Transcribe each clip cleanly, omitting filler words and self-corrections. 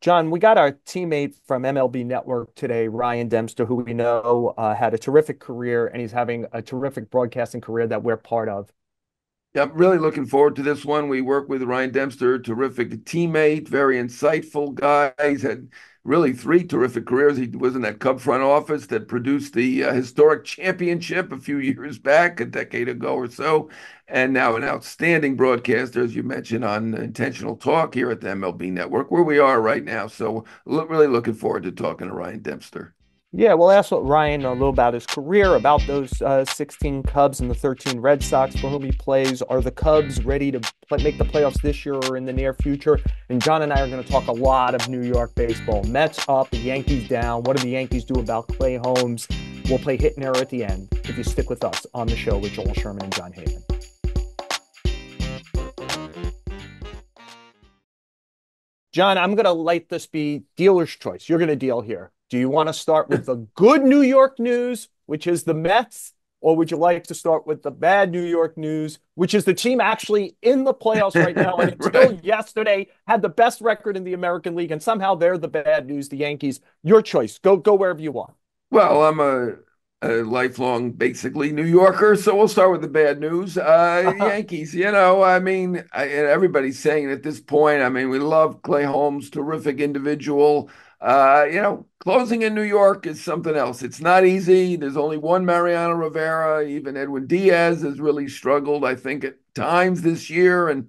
John, we got our teammate from MLB Network today, Ryan Dempster, who we know had a terrific career, and he's having a terrific broadcasting career that we're part of. Yeah, I'm really looking forward to this one. We work with Ryan Dempster, terrific teammate, very insightful guy. He's had really three terrific careers. He was in that Cub front office that produced the historic championship a few years back, a decade ago or so, and now an outstanding broadcaster, as you mentioned, on Intentional Talk here at the MLB Network, where we are right now. So, really looking forward to talking to Ryan Dempster. Yeah, we'll ask what Ryan a little about his career, about those 16 Cubs and the 13 Red Sox for whom he plays. Are the Cubs ready to make the playoffs this year or in the near future? And John and I are going to talk a lot of New York baseball. Mets up, the Yankees down. What do the Yankees do about Clay Holmes? We'll play hit and error at the end if you stick with us on the show with Joel Sherman and Jon Heyman. John, I'm going to let this be dealer's choice. You're going to deal here. Do you want to start with the good New York news, which is the Mets, or would you like to start with the bad New York news, which is the team actually in the playoffs right now and until Right. yesterday had the best record in the American League, and somehow they're the bad news, the Yankees. Your choice. Go wherever you want. Well, I'm a lifelong, basically, New Yorker, so we'll start with the bad news. Yankees, and everybody's saying at this point, we love Clay Holmes, terrific individual. Closing in New York is something else. It's not easy. There's only one Mariano Rivera. Even Edwin Diaz has really struggled, I think, at times this year, and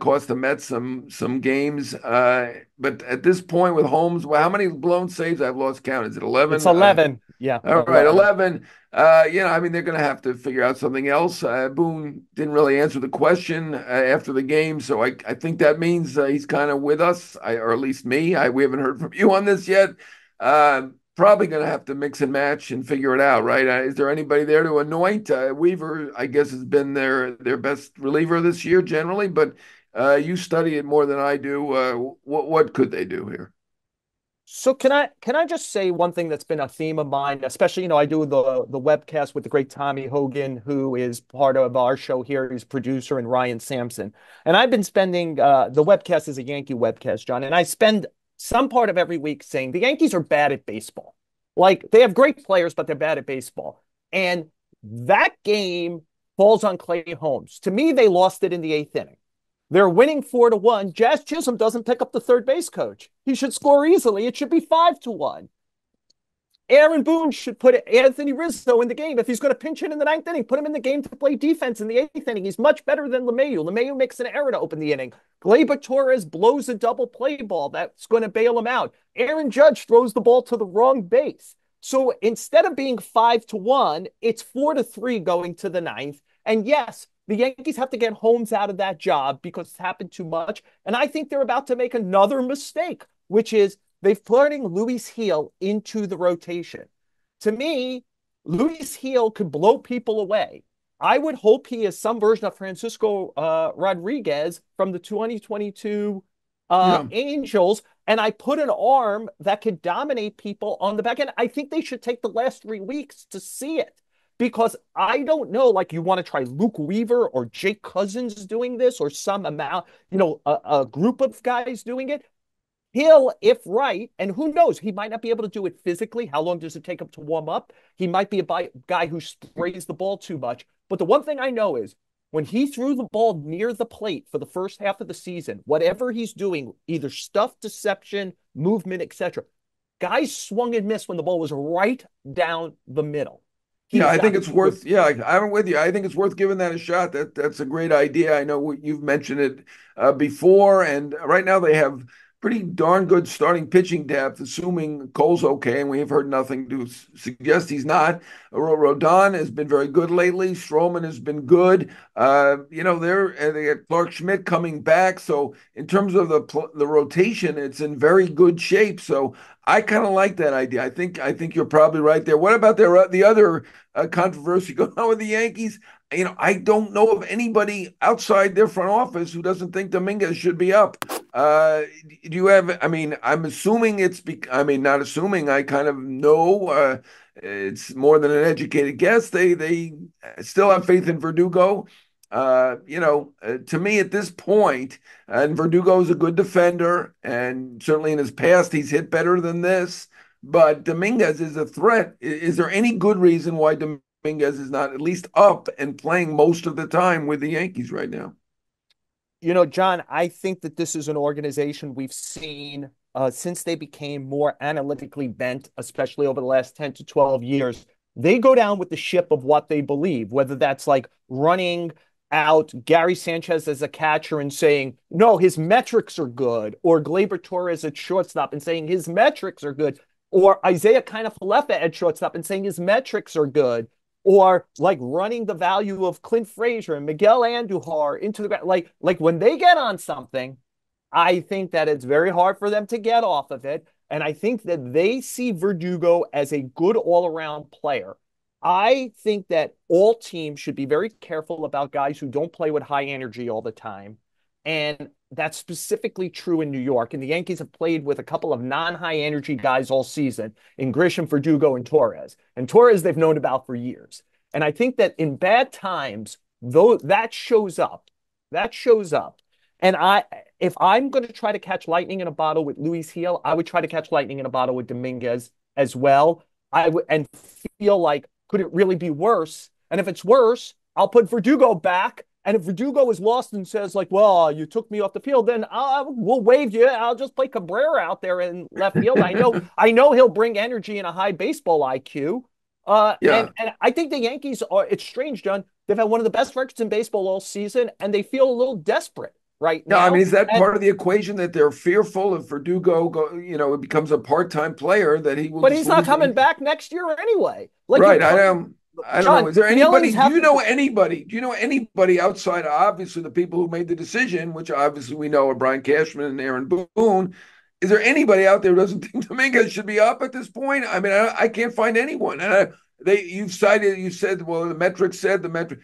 cost the Mets some games. But at this point with Holmes, well, how many blown saves? I've lost count. Is it It's 11? 11. Yeah, All right, 11. 11. They're going to have to figure out something else. Boone didn't really answer the question after the game, so I think that means he's kind of with us, or at least me. We haven't heard from you on this yet. Probably going to have to mix and match and figure it out, right? Is there anybody there to anoint? Weaver, I guess, has been their best reliever this year generally, but you study it more than I do. What could they do here? So can I just say one thing that's been a theme of mine, especially, I do the webcast with the great Tommy Hogan, who is part of our show here. He's producer, and Ryan Sampson. And I've been spending the webcast is a Yankee webcast, John, and I spend some part of every week saying the Yankees are bad at baseball. Like they have great players, but they're bad at baseball. And that game falls on Clay Holmes. To me, they lost it in the eighth inning. They're winning 4-1. Jazz Chisholm doesn't pick up the third base coach. He should score easily. It should be 5-1. Aaron Boone should put Anthony Rizzo in the game. If he's going to pinch hit in the ninth inning, put him in the game to play defense in the eighth inning. He's much better than LeMahieu. LeMahieu makes an error to open the inning. Gleyber Torres blows a double play ball that's going to bail him out. Aaron Judge throws the ball to the wrong base. So instead of being 5-1, it's 4-3 going to the ninth. And yes, the Yankees have to get Holmes out of that job because it's happened too much. And I think they're about to make another mistake, which is they've putting Luis Heel into the rotation. To me, Luis Heel could blow people away. I would hope he is some version of Francisco Rodriguez from the 2022 Yeah. Angels, and I put an arm that could dominate people on the back end. I think they should take the last 3 weeks to see it because I don't know, like you want to try Luke Weaver or Jake Cousins doing this or some amount, a group of guys doing it. He'll, if right, and who knows, he might not be able to do it physically. How long does it take him to warm up? He might be a guy who sprays the ball too much. But the one thing I know is when he threw the ball near the plate for the first half of the season, whatever he's doing, either stuff, deception, movement, etc., guys swung and missed when the ball was right down the middle. Yeah, He's I think got it's good. worth. Yeah, I'm with you. I think it's worth giving that a shot. That's a great idea. I know you've mentioned it before, and right now they have pretty darn good starting pitching depth, assuming Cole's okay, and we have heard nothing to suggest he's not. Rodon has been very good lately. Stroman has been good. They got Clark Schmidt coming back, so in terms of the rotation, it's in very good shape. So I kind of like that idea. I think you're probably right there. What about the other controversy going on with the Yankees? I don't know of anybody outside their front office who doesn't think Dominguez should be up. Do you have? I'm assuming not assuming. I kind of know. It's more than an educated guess. They still have faith in Verdugo. To me at this point, and Verdugo is a good defender, and certainly in his past he's hit better than this. But Dominguez is a threat. Is there any good reason why Dominguez is not at least up and playing most of the time with the Yankees right now? John, I think that this is an organization we've seen since they became more analytically bent, especially over the last 10 to 12 years. They go down with the ship of what they believe, whether that's like running out Gary Sanchez as a catcher and saying, no, his metrics are good, or Gleyber Torres at shortstop and saying his metrics are good, or Isaiah Kiner-Falefa at shortstop and saying his metrics are good, or like running the value of Clint Frazier and Miguel Andujar into the ground. Like when they get on something, I think that it's very hard for them to get off of it. And I think that they see Verdugo as a good all around player. I think that all teams should be very careful about guys who don't play with high energy all the time. And that's specifically true in New York. And the Yankees have played with a couple of non-high energy guys all season in Grisham, Verdugo, and Torres. And Torres they've known about for years. And I think that in bad times, though that shows up. That shows up. And if I'm going to try to catch lightning in a bottle with Luis Gil, I would try to catch lightning in a bottle with Dominguez as well. I would and feel like, could it really be worse? And if it's worse, I'll put Verdugo back. And if Verdugo is lost and says like, "Well, you took me off the field," then we'll waive you. I'll just play Cabrera out there in left field. I know he'll bring energy and a high baseball IQ. Yeah. And I think the Yankees are. It's strange, John. They've had one of the best records in baseball all season, and they feel a little desperate right No, I mean, now. is that And part of the equation that they're fearful if Verdugo it becomes a part-time player that he will but just he's not lose coming anything? back next year anyway. Like Right. I don't know. John, Is there feelings anybody? Do have you to. know anybody? Do you know anybody outside of obviously the people who made the decision, which obviously we know are Brian Cashman and Aaron Boone? Is there anybody out there who doesn't think Dominguez should be up at this point? I mean, I can't find anyone. You said, well, the metrics said the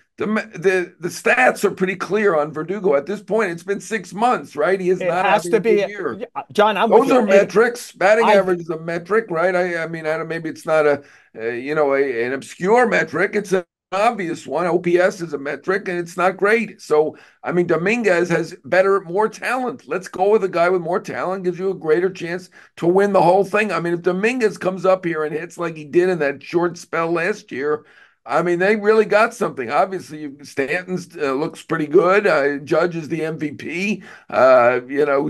stats are pretty clear on Verdugo at this point. It's been 6 months, right? He is It not has having to a good be, year. John. I'm with Those you. are metrics. Batting I average is a metric, right? I mean, I don't, maybe it's not an obscure metric. It's an obvious one. OPS is a metric, and it's not great. So, I mean, Dominguez has more talent. Let's go with a guy with more talent. Gives you a greater chance to win the whole thing. I mean, if Dominguez comes up here and hits like he did in that short spell last year, I mean, they really got something. Obviously, Stanton's looks pretty good. Judge is the MVP.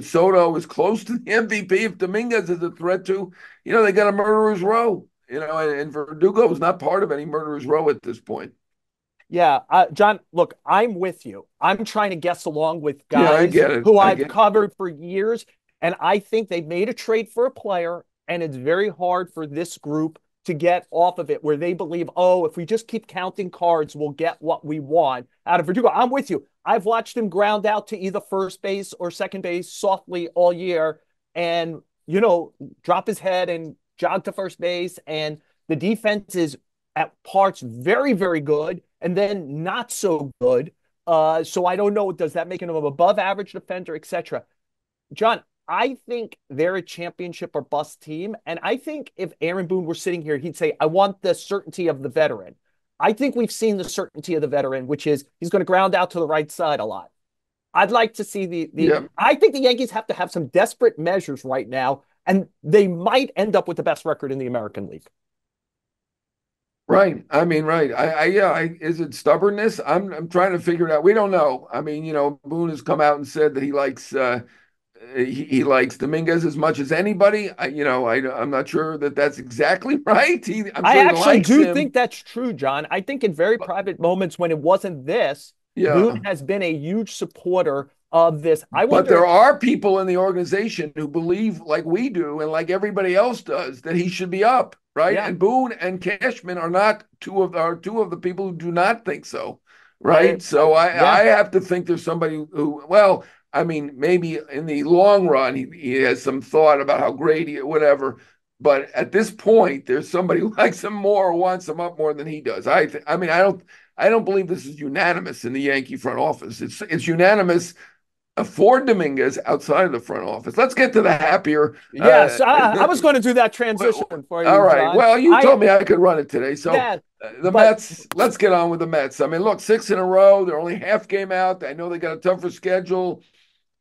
Soto is close to the MVP. If Dominguez is a threat to, they got a murderer's row. And Verdugo is not part of any murderer's row at this point. Yeah, John, look, I'm with you. I'm trying to guess along with Yeah, I guys get it. who I I've get covered for years, and I think they've made a trade for a player, and it's very hard for this group to get off of it where they believe, oh, if we just keep counting cards, we'll get what we want out of Verdugo. I'm with you. I've watched him ground out to either first base or second base softly all year and, drop his head and jog to first base. And the defense is at parts very, very good and then not so good. So I don't know. Does that make him an above average defender, etc.? John, I think they're a championship or bust team. And I think if Aaron Boone were sitting here, he'd say, I want the certainty of the veteran. I think we've seen the certainty of the veteran, which is he's going to ground out to the right side a lot. I'd like to see yeah, I think the Yankees have to have some desperate measures right now, and they might end up with the best record in the American League. right. I mean, right. Is it stubbornness? I'm trying to figure it out. We don't know. I mean, Boone has come out and said that he likes Dominguez as much as anybody. I'm not sure that that's exactly right. I'm I sure he actually likes do him. think that's true, John. I think in very But private moments when it wasn't this, Boone yeah, has been a huge supporter of this. I but wonder there if, are people in the organization who believe, like we do, and like everybody else does, that he should be up, right? yeah, And Boone and Cashman are not two of the people who do not think so, I, right? So I yeah, have to think there's somebody who, well, I mean, maybe in the long run he has some thought about how great whatever. But at this point, there's somebody who likes him more or wants him up more than he does. I mean, I don't believe this is unanimous in the Yankee front office. It's unanimous for Dominguez outside of the front office. Let's get to the happier. yes. I was going to do that transition for you, All right. John. Well, you I told me I could run it today, so Yeah, The But Mets, let's get on with the Mets. I mean, look, six in a row. They're only half game out. I know they got a tougher schedule.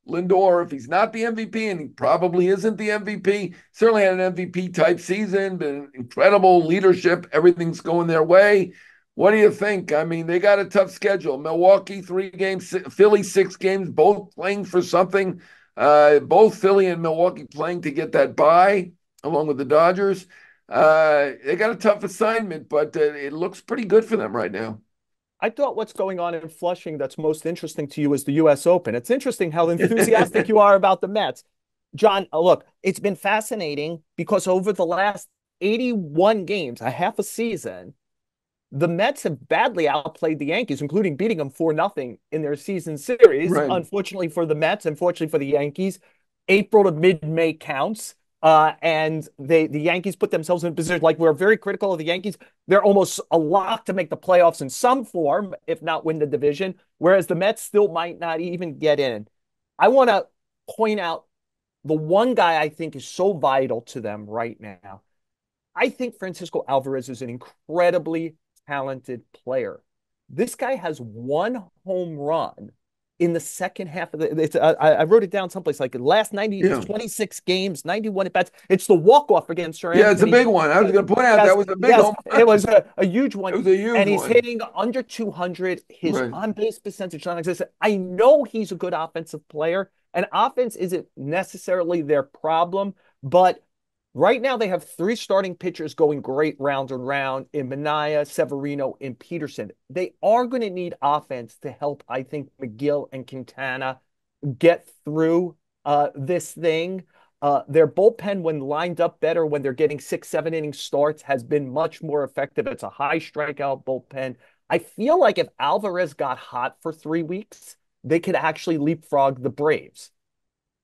Lindor, if he's not the MVP, and he probably isn't the MVP, certainly had an MVP type season, been incredible leadership. Everything's going their way. What do you think? I mean, they got a tough schedule. Milwaukee, 3 games, Philly, 6 games, both playing for something. Both Philly and Milwaukee playing to get that bye, along with the Dodgers. They got a tough assignment, but it looks pretty good for them right now. I thought what's going on in Flushing that's most interesting to you is the U.S. Open. It's interesting how enthusiastic you are about the Mets. John, look, it's been fascinating because over the last 81 games, a half a season, the Mets have badly outplayed the Yankees, including beating them 4-0 in their season series. Right. Unfortunately for the Mets, unfortunately for the Yankees, April to mid-May counts. And the Yankees put themselves in a position like we're very critical of the Yankees. They're almost a lock to make the playoffs in some form, if not win the division, whereas the Mets still might not even get in. I want to point out the one guy I think is so vital to them right now. I think Francisco Alvarez is an incredibly talented player. This guy has one home run in the second half of I wrote it down someplace like the last Yeah. 26 games, 91 at bats. It's the walk-off against Sir Yeah, it's a Anthony. big one. I was going to point out that Yes, was a big yes, home it run. was a huge It one. was a huge And he's one. hitting under 200. His Right. on-base percentage non-existent. I know he's a good offensive player, and offense isn't necessarily their problem, but right now, they have three starting pitchers going great round and round in Manaea, Severino, and Peterson. They are going to need offense to help, I think, McGill and Quintana get through this thing. Their bullpen, when lined up better, when they're getting 6, 7 inning starts, has been much more effective. It's a high strikeout bullpen. I feel like if Alvarez got hot for 3 weeks, they could actually leapfrog the Braves.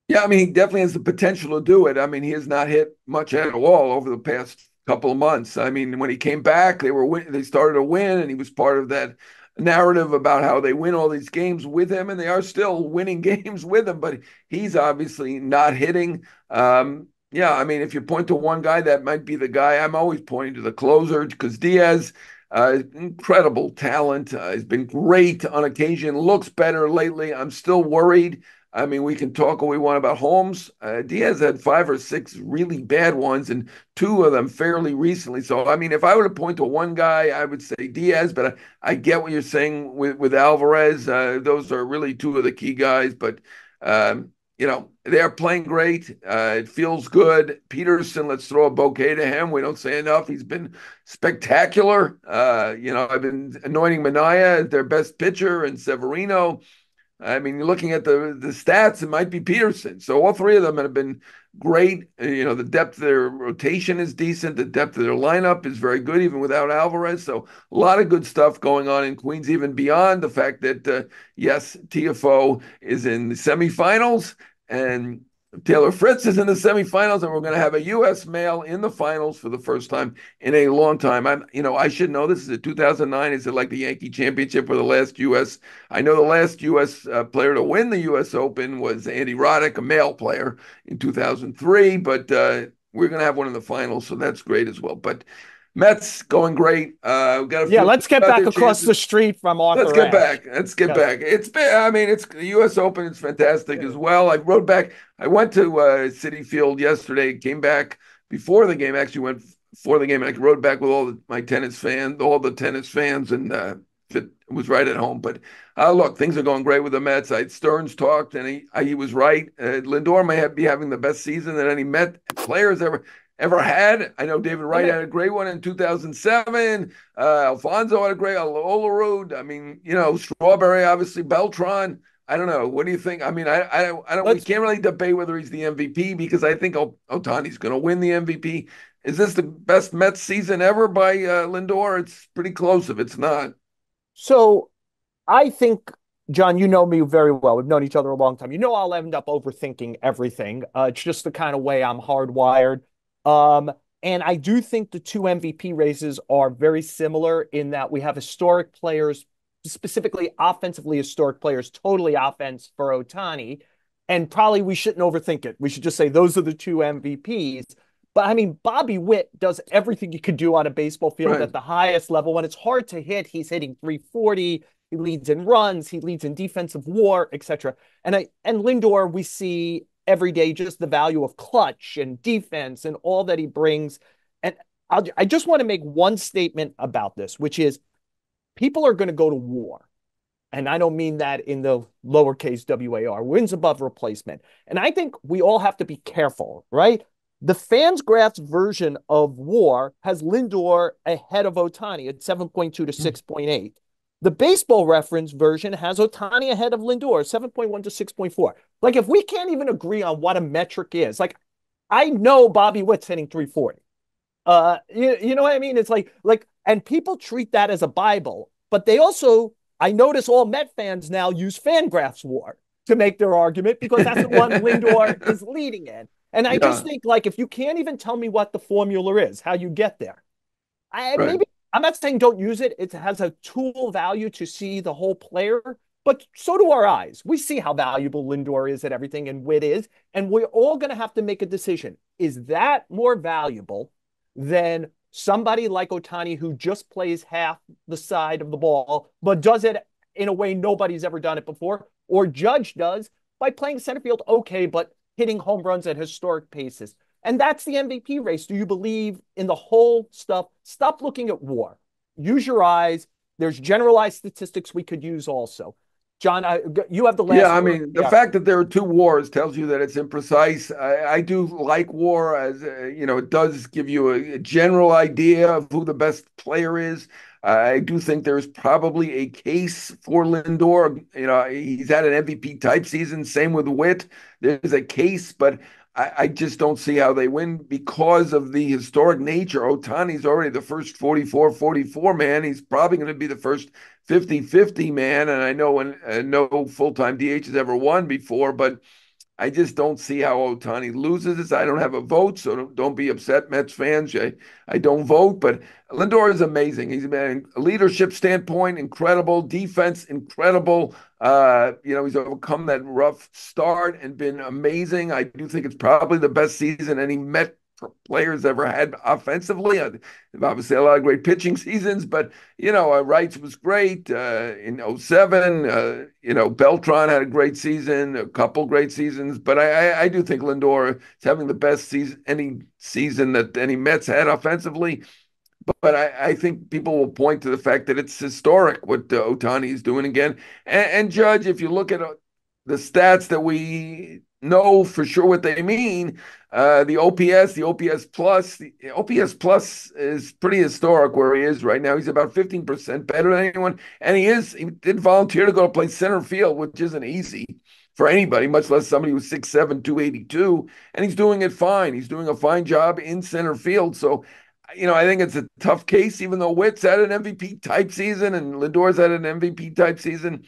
Yeah, I mean, he definitely has the potential to do it. I mean, he has not hit much at all over the past couple of months. I mean, when he came back, they started to win, and he was part of that narrative about how they win all these games with him, and they are still winning games with him. But he's obviously not hitting. Yeah, I mean, if you point to one guy, that might be the guy. I'm always pointing to the closer because Diaz. Incredible talent. Has been great on occasion. Looks better lately. I'm still worried. I mean, we can talk all we want about Holmes. Diaz had 5 or 6 really bad ones, and 2 of them fairly recently. So, I mean, if I were to point to one guy, I would say Diaz. But I get what you're saying with Alvarez. Those are really 2 of the key guys. But they're playing great. It feels good. Peterson, let's throw a bouquet to him. We don't say enough. He's been spectacular. I've been anointing Manaea as their best pitcher and Severino. I mean, you're looking at the stats, it might be Peterson. So all 3 of them have been great. The depth of their rotation is decent. The depth of their lineup is very good, even without Alvarez. So a lot of good stuff going on in Queens, even beyond the fact that, yes, TFO is in the semifinals and Taylor Fritz is in the semifinals, and we're going to have a U.S. male in the finals for the first time in a long time. I should know this is a 2009. Is it like the Yankee Championship for the last U.S.? I know the last U.S. Player to win the U.S. Open was Andy Roddick, a male player, in 2003. But we're going to have one in the finals, so that's great as well. But Mets going great. We've got to Yeah, feel good let's get about back their across the chances. street from Let's Arthur get Ashe. back. Let's get Yes. back. It's been, I mean, it's the U.S. Open. It's fantastic Yeah. as well. I rode back. I went to City Field yesterday. Came back before the game. Actually, went before the game. And I rode back with my tennis fans, all the tennis fans, and it was right at home. But look, things are going great with the Mets. Stearns talked, and he was right. Lindor may be having the best season that any Met players ever had. I know David Let Wright me had a great one in 2007. Alfonso had a great Olerud. I mean, Strawberry, obviously, Beltran. I don't know. What do you think? I mean, I don't. We let's can't really debate whether he's the MVP because I think Otani's going to win the MVP. Is this the best Mets season ever by Lindor? It's pretty close if it's not. so I think, John, you know me very well. We've known each other a long time. You know I'll end up overthinking everything. It's just the kind of way I'm hardwired. Um, and I do think the two MVP races are very similar in that we have historic players, specifically offensively historic players, totally offense for Otani. And probably we shouldn't overthink it. We should just say those are the two MVPs. But I mean, Bobby Witt does everything you could do on a baseball field Right. at the highest level. When it's hard to hit, he's hitting 340. He leads in runs. He leads in defensive WAR, etc. And Lindor, we see every day just the value of clutch and defense and all that he brings. And I just want to make one statement about this, which is people are going to go to war. And I don't mean that in the lowercase WAR, wins above replacement. And I think we all have to be careful, right? The FansGraphs version of WAR has Lindor ahead of Ohtani at 7.2 to 6.8. The baseball reference version has Ohtani ahead of Lindor, 7.1 to 6.4. Like, if we can't even agree on what a metric is, like, I know Bobby Witt's hitting 340. You know what I mean? It's and people treat that as a Bible, but they also, I notice all Met fans now use Fangraphs War to make their argument because that's the one Lindor is leading in. And I just Yeah. think, like, if you can't even tell me what the formula is, how you get there, I Right. maybe I'm not saying don't use it. It has a tool value to see the whole player, but so do our eyes. We see how valuable Lindor is at everything and Witt is, and we're all going to have to make a decision. Is that more valuable than somebody like Ohtani who just plays half the side of the ball, but does it in a way nobody's ever done it before, or Judge does by playing center field okay, but hitting home runs at historic paces? And that's the MVP race. Do you believe in the whole stuff? Stop looking at WAR. Use your eyes. There's generalized statistics we could use also. John, you have the Yeah, last I word. mean, the Yeah. fact that there are two wars tells you that it's imprecise. I do like war as it does give you a general idea of who the best player is. I do think there's probably a case for Lindor. He's had an MVP type season. Same with Witt. There's a case, but I just don't see how they win because of the historic nature. Otani's already the first 44-44 man. He's probably going to be the first 50-50 man. And I know when no full-time DH has ever won before, but I just don't see how Ohtani loses this. I don't have a vote, so don't be upset, Mets fans. I don't vote, but Lindor is amazing. He's been a leadership standpoint, incredible defense, incredible. He's overcome that rough start and been amazing. I do think it's probably the best season any Met players ever had offensively. They've obviously had a lot of great pitching seasons, but Wrights was great in '07. Beltran had a great season, a couple great seasons, but I do think Lindor is having the best season, any season that any Mets had offensively. But I think people will point to the fact that it's historic what Ohtani is doing again. And Judge, if you look at the stats that we know for sure what they mean, the OPS, the OPS plus is pretty historic where he is right now. He's about 15% better than anyone. And he did volunteer to go to play center field, which isn't easy for anybody, much less somebody who's 6'7", 282. And he's doing it fine. He's doing a fine job in center field. So I think it's a tough case, even though Witt's had an MVP type season and Lindor's had an MVP type season.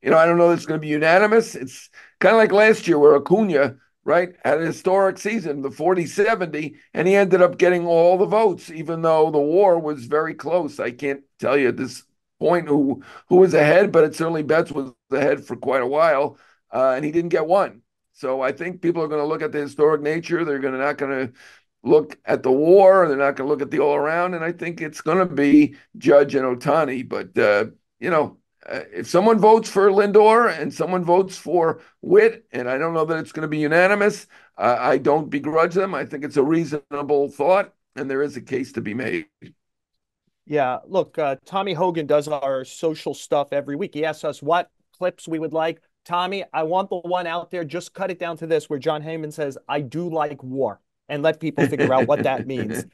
I don't know if it's going to be unanimous. It's kind of like last year where Acuna, right, had a historic season, the 40-70, and he ended up getting all the votes, even though the war was very close. I can't tell you at this point who was ahead, but it certainly Betts was ahead for quite a while, and he didn't get one. So I think people are going to look at the historic nature. They're not going to look at the war. They're not going to look at the all around. And I think it's going to be Judge and Ohtani. But, if someone votes for Lindor and someone votes for Witt, and I don't know that it's going to be unanimous, I don't begrudge them. I think it's a reasonable thought, and there is a case to be made. Yeah, look, Tommy Hogan does our social stuff every week. He asks us what clips we would like. Tommy, I want the one out there. Just cut it down to this, where Jon Heyman says, "I do like war," and let people figure out what that means.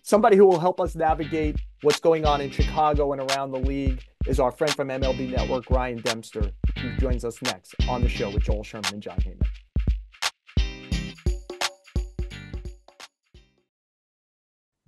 Somebody who will help us navigate what's going on in Chicago and around the league is our friend from MLB Network, Ryan Dempster, who joins us next on the show with Joel Sherman and Jon Heyman.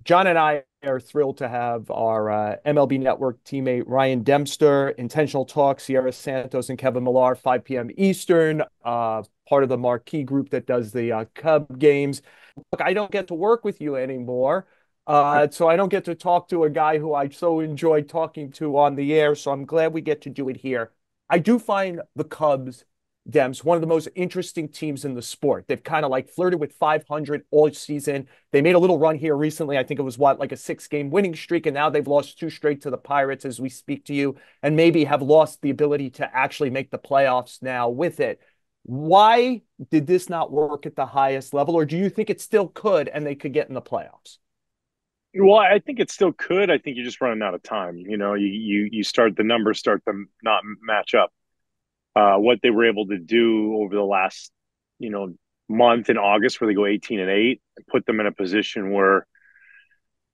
John and I are thrilled to have our MLB Network teammate Ryan Dempster, Intentional Talk, Sierra Santos and Kevin Millar, 5 p.m. Eastern, part of the marquee group that does the Cub games. Look, I don't get to work with you anymore, so I don't get to talk to a guy who I so enjoy talking to on the air, so I'm glad we get to do it here. I do find the Cubs Dems, one of the most interesting teams in the sport. They've kind of like flirted with 500 all season. They made a little run here recently. I think it was like a 6-game winning streak, and now they've lost 2 straight to the Pirates as we speak to you, and maybe have lost the ability to actually make the playoffs now with it. Why did this not work at the highest level, or do you think it still could and they could get in the playoffs? Well, I think it still could. I think you're just running out of time. You start the numbers start to not match up. What they were able to do over the last, you know, month in August, where they go 18-8, put them in a position where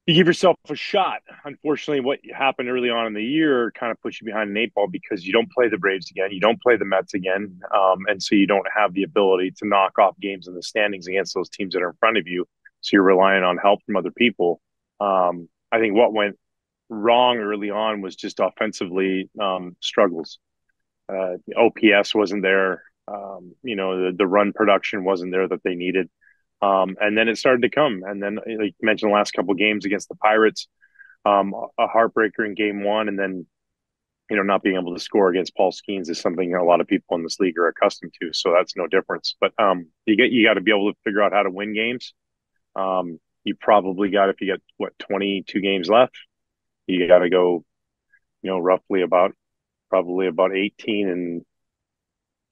you give yourself a shot. Unfortunately, what happened early on in the year kind of puts you behind an 8 ball because you don't play the Braves again, you don't play the Mets again, and so you don't have the ability to knock off games in the standings against those teams that are in front of you. So you're relying on help from other people. I think what went wrong early on was just offensively struggles. OPS wasn't there. The run production wasn't there that they needed. And then it started to come. And then, like you mentioned, the last couple of games against the Pirates, a heartbreaker in game one, and then, not being able to score against Paul Skeens is something a lot of people in this league are accustomed to. So that's no difference. But you got to be able to figure out how to win games. You probably got, if you got 22 games left, you got to go, roughly probably about 18-4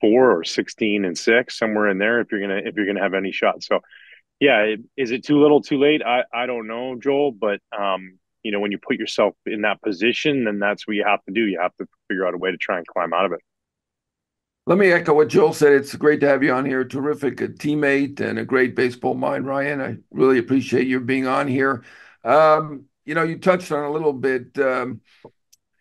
or 16-6, somewhere in there, if you're gonna have any shot. So yeah, is it too little, too late? I don't know, Joel, but when you put yourself in that position, then that's what you have to do. You have to figure out a way to try and climb out of it. Let me echo what Joel said. It's great to have you on here. Terrific teammate and a great baseball mind, Ryan. I really appreciate you being on here. You touched on a little bit.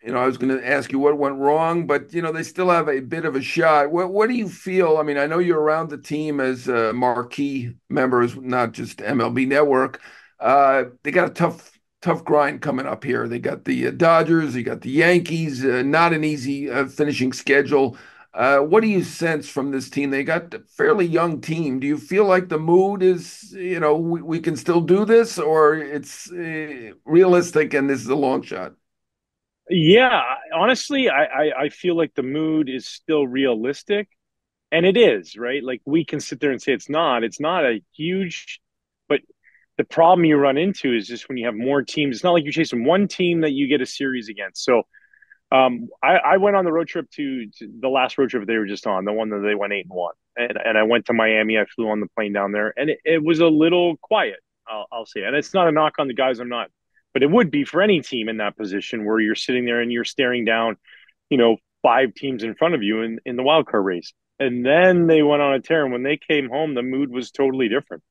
I was going to ask you what went wrong, but they still have a bit of a shot. What do you feel? I mean, I know you're around the team as marquee members, not just MLB Network. They got a tough grind coming up here. They got the Dodgers, they got the Yankees. Not an easy finishing schedule. What do you sense from this team? They got a fairly young team. Do you feel like the mood is, we can still do this, or it's realistic and this is a long shot? Yeah, honestly, I feel like the mood is still realistic, and it is, right? Like, we can sit there and say it's not. It's not a huge, but the problem you run into is just when you have more teams. It's not like you're chasing one team that you get a series against. So I went on the road trip to the last road trip they were just on, the one that they went 8-1, and I went to Miami. I flew on the plane down there, and it was a little quiet. I'll say, and it's not a knock on the guys. I'm not, but it would be for any team in that position where you're sitting there and you're staring down, 5 teams in front of you in the wild card race. And then they went on a tear, and when they came home, the mood was totally different.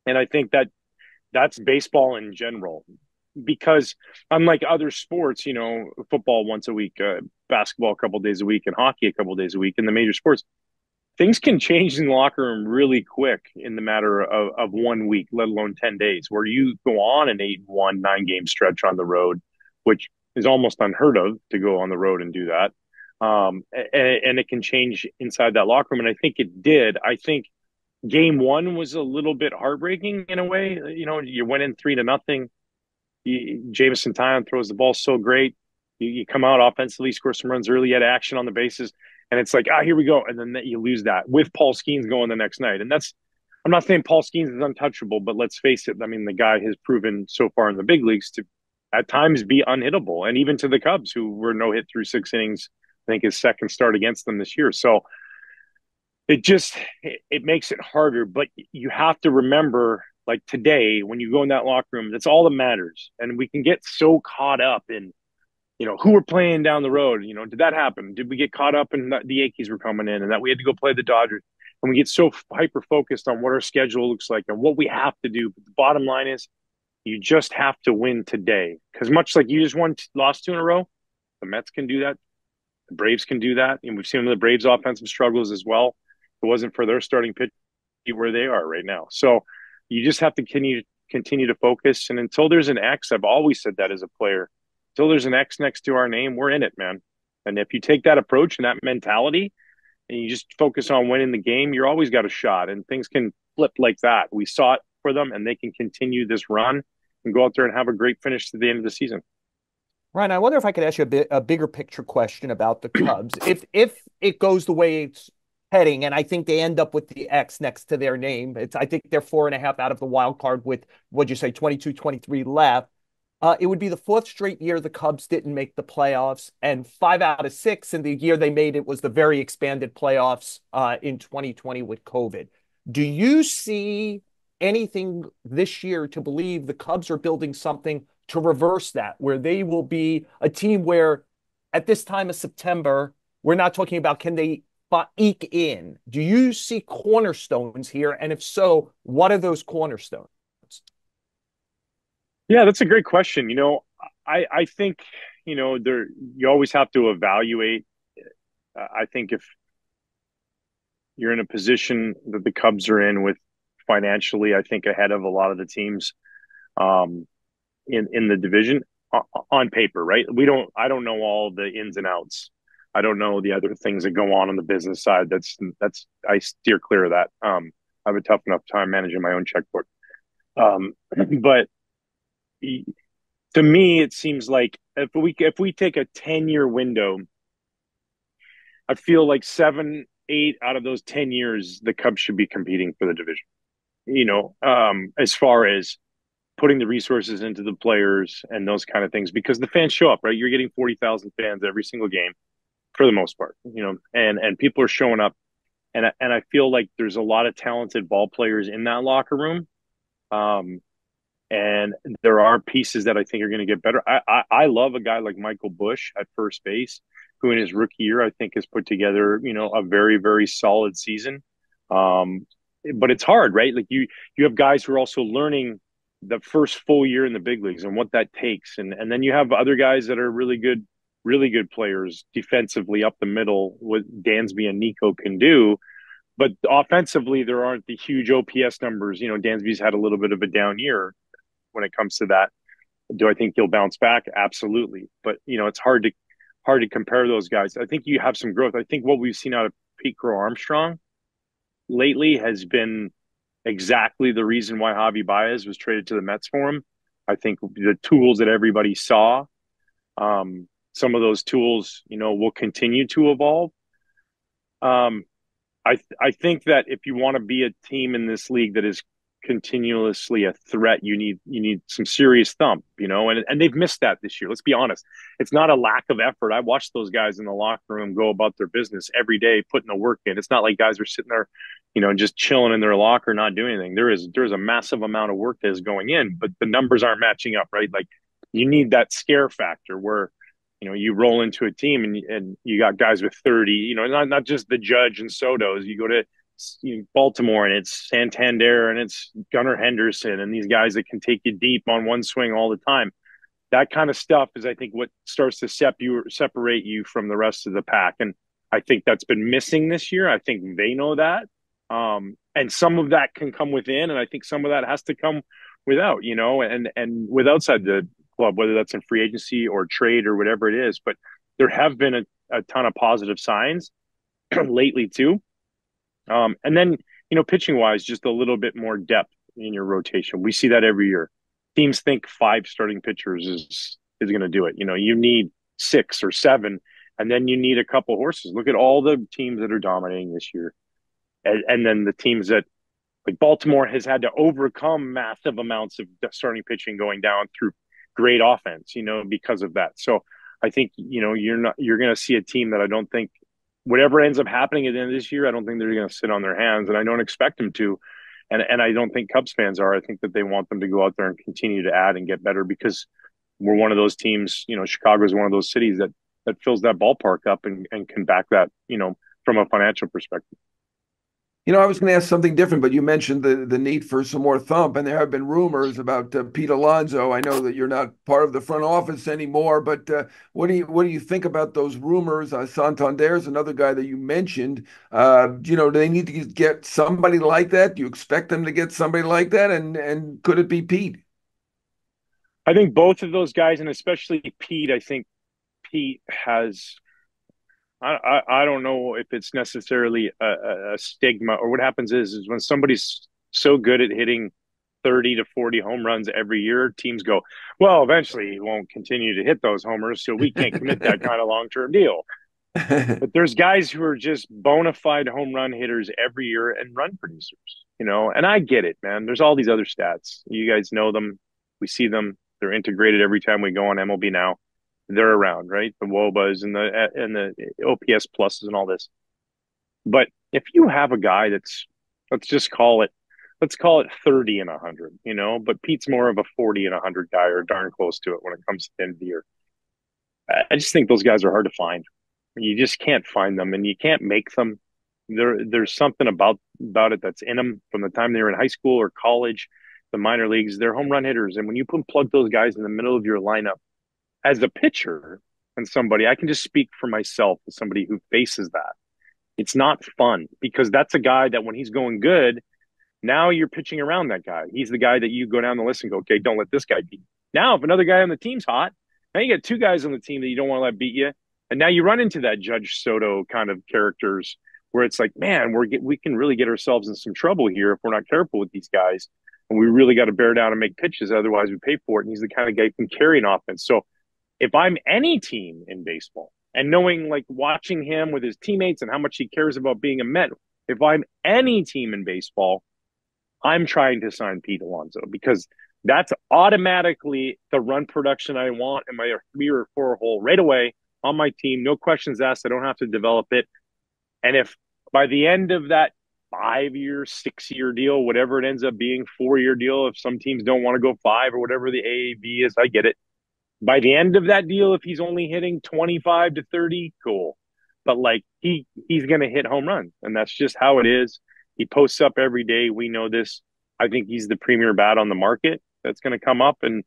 And I think that's baseball in general, because unlike other sports, football once a week, basketball a couple of days a week, and hockey a couple of days a week, in the major sports, things can change in the locker room really quick in the matter of 1 week, let alone 10 days, where you go on an 8-1, 9-game stretch on the road, which is almost unheard of to go on the road and do that. And it can change inside that locker room. And I think it did. I think game one was a little bit heartbreaking in a way. You went in 3-0. Jameson Taillon throws the ball so great. You come out offensively, score some runs early, had action on the bases, and it's like, here we go. And then you lose that with Paul Skeens going the next night. And I'm not saying Paul Skeens is untouchable, but let's face it. I mean, the guy has proven so far in the big leagues to at times be unhittable. And even to the Cubs, who were no hit through 6 innings, I think his second start against them this year. So it makes it harder, but you have to remember, like today, when you go in that locker room, that's all that matters. And we can get so caught up in, who we're playing down the road. Did that happen? Did we get caught up in the Yankees were coming in and that we had to go play the Dodgers? And we get so hyper focused on what our schedule looks like and what we have to do. But the bottom line is, you just have to win today. Because much like you just lost 2 in a row, the Mets can do that. The Braves can do that. And we've seen the Braves' offensive struggles as well. If it wasn't for their starting pitch where they are right now. So you just have to continue to focus. And until there's an X, I've always said that as a player, until there's an X next to our name, we're in it, man. And if you take that approach and that mentality and you just focus on winning the game, you're always got a shot, and things can flip like that. We saw it for them, and they can continue this run and go out there and have a great finish to the end of the season. Ryan, I wonder if I could ask you a bigger picture question about the Cubs. If it goes the way heading, and I think they end up with the X next to their name. I think they're 4.5 out of the wild card with, what'd you say, 22, 23 left. It would be the fourth straight year the Cubs didn't make the playoffs, and 5 out of 6 in the year they made it was the very expanded playoffs in 2020 with COVID. Do you see anything this year to believe the Cubs are building something to reverse that, where they will be a team where at this time of September, we're not talking about can they eke in? Do you see cornerstones here? And if so, what are those cornerstones? Yeah, that's a great question. I think, you always have to evaluate. I think if you're in a position that the Cubs are in with financially, I think ahead of a lot of the teams um, in the division on paper, right? I don't know all the ins and outs. I don't know the other things that go on the business side. I steer clear of that. I have a tough enough time managing my own checkbook. But to me, it seems like if we take a 10-year window, I feel like 7, 8 out of those 10 years, the Cubs should be competing for the division. As far as putting the resources into the players and those kind of things, because the fans show up, right? You're getting 40,000 fans every single game for the most part, and people are showing up, and I feel like there's a lot of talented ball players in that locker room. And there are pieces that I think are going to get better. I love a guy like Michael Busch at first base, who in his rookie year I think has put together a very, very solid season. But it's hard, right? Like you have guys who are also learning the first full year in the big leagues and what that takes, and then you have other guys that are really good players defensively up the middle, what Dansby and Nico can do. But offensively, there aren't the huge OPS numbers. Dansby's had a little bit of a down year when it comes to that. Do I think he'll bounce back? Absolutely. But it's hard to compare those guys. I think you have some growth. I think what we've seen out of Pete Crow Armstrong lately has been exactly the reason why Javi Baez was traded to the Mets for him. I think the tools that everybody saw, some of those tools, will continue to evolve. I think that if you want to be a team in this league that is continuously a threat, you need some serious thump, and they've missed that this year. Let's be honest. It's not a lack of effort. I watched those guys in the locker room go about their business every day, putting the work in. It's not like guys are sitting there, just chilling in their locker, not doing anything. There's a massive amount of work that is going in, but the numbers aren't matching up, right? Like you need that scare factor where you roll into a team and you got guys with 30, not just the Judge and Sotos. You go to Baltimore and it's Santander and it's Gunnar Henderson and these guys that can take you deep on one swing all the time. That kind of stuff is, I think, what starts to separate you from the rest of the pack. And I think that's been missing this year. I think they know that. And some of that can come within, and I think some of that has to come without, and with outside the club, whether that's in free agency or trade or whatever it is. But there have been a ton of positive signs lately too. And then, pitching wise, just a little bit more depth in your rotation. We see that every year. Teams think 5 starting pitchers is going to do it. You need 6 or 7, and then you need a couple horses. Look at all the teams that are dominating this year. And then the teams that, like Baltimore, has had to overcome massive amounts of starting pitching going down through great offense, because of that. So I think, you're going to see a team that I don't think, whatever ends up happening at the end of this year, I don't think they're going to sit on their hands, and I don't expect them to. And I don't think Cubs fans are. I think that they want them to go out there and continue to add and get better, because we're one of those teams, Chicago is one of those cities that fills that ballpark up and can back that, from a financial perspective. I was going to ask something different, but you mentioned the need for some more thump, and there have been rumors about Pete Alonso. I know that you're not part of the front office anymore, but what do you think about those rumors? Santander's another guy that you mentioned. Do they need to get somebody like that? Do you expect them to get somebody like that, and could it be Pete? I think both of those guys, and especially Pete. I think Pete has. I don't know if it's necessarily a stigma, or what happens is when somebody's so good at hitting 30 to 40 home runs every year, teams go, well, eventually he won't continue to hit those homers, so we can't commit that kind of long-term deal. But there's guys who are just bona fide home run hitters every year and run producers, and I get it, man. There's all these other stats. You guys know them. We see them. They're integrated every time we go on MLB Now. They're around, right? The WOBAs and the OPS pluses and all this. But if you have a guy that's, let's just call it, let's call it 30 and 100, but Pete's more of a 40 and 100 guy or darn close to it when it comes to the end of the year. I just think those guys are hard to find. You just can't find them, and you can't make them. There's something about it that's in them from the time they were in high school or college, the minor leagues. They're home run hitters, and when you plug those guys in the middle of your lineup as a pitcher and somebody, I can just speak for myself as somebody who faces that. It's not fun because that's a guy that when he's going good, now you're pitching around that guy. He's the guy that you go down the list and go, okay, don't let this guy beat you. Now, if another guy on the team's hot, now you got two guys on the team that you don't want to let beat you. And now you run into that Judge Soto kind of characters where it's like, man, we can really get ourselves in some trouble here if we're not careful with these guys. And we really got to bear down and make pitches. Otherwise, we pay for it. And he's the kind of guy who can carry an offense. So if I'm any team in baseball and knowing, like, watching him with his teammates and how much he cares about being a Met, if I'm any team in baseball, I'm trying to sign Pete Alonso because that's automatically the run production I want in my 3 or 4 hole right away on my team. No questions asked. I don't have to develop it. And if by the end of that 5 year, 6 year deal, whatever it ends up being, 4 year deal, if some teams don't want to go five or whatever the AAV is, I get it. By the end of that deal, if he's only hitting 25 to 30, cool. But like he's going to hit home runs, and that's just how it is. He posts up every day. We know this. I think he's the premier bat on the market that's going to come up, and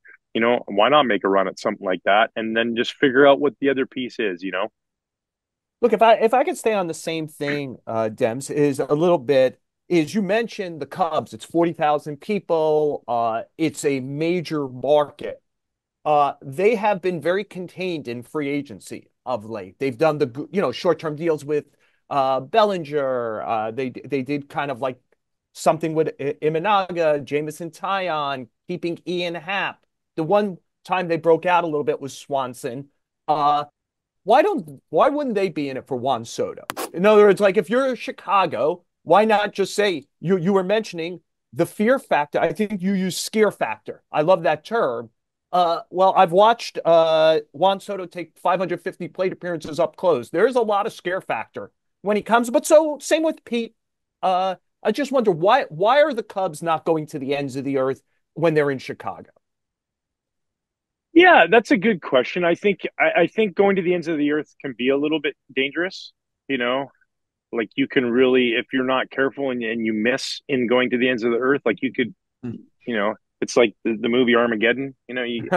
why not make a run at something like that, and then just figure out what the other piece is. Look, if I could stay on the same thing, Dems, is a little bit is you mentioned the Cubs. It's 40,000 people. It's a major market. They have been very contained in free agency of late. They've done the short-term deals with Bellinger. They did kind of like something with Imanaga, Jameson Tyon, keeping Ian Happ. The one time they broke out a little bit was Swanson. Uh, why wouldn't they be in it for Juan Soto? In other words, like if you're Chicago, why not just say you were mentioning the fear factor? I think you use scare factor. I love that term. Well, I've watched Juan Soto take 550 plate appearances up close. There's a lot of scare factor when he comes, but so same with Pete. I just wonder why are the Cubs not going to the ends of the earth when they're in Chicago? Yeah, that's a good question. I think going to the ends of the earth can be a little bit dangerous. You know, like you can really, if you're not careful and you miss in going to the ends of the earth, like you could, it's like the movie Armageddon. You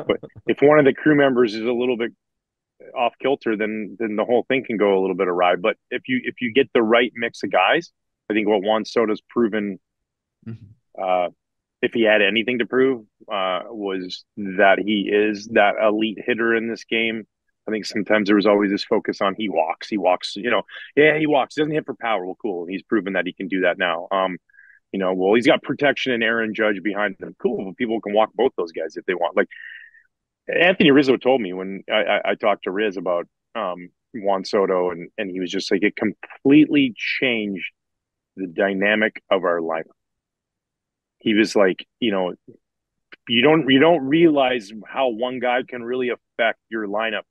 put, if one of the crew members is a little bit off kilter, then the whole thing can go a little bit awry. But if you get the right mix of guys, I think what Juan Soto's proven, uh, if he had anything to prove, was that he is that elite hitter in this game. I think sometimes there was always this focus on he walks. Yeah, he walks. He doesn't hit for power. Well, cool. He's proven that he can do that now. Well, he's got protection and Aaron Judge behind him. Cool. People can walk both those guys if they want. Like Anthony Rizzo told me when I talked to Riz about Juan Soto, and he was just like, it completely changed the dynamic of our lineup. He was like, you don't realize how one guy can really affect your lineup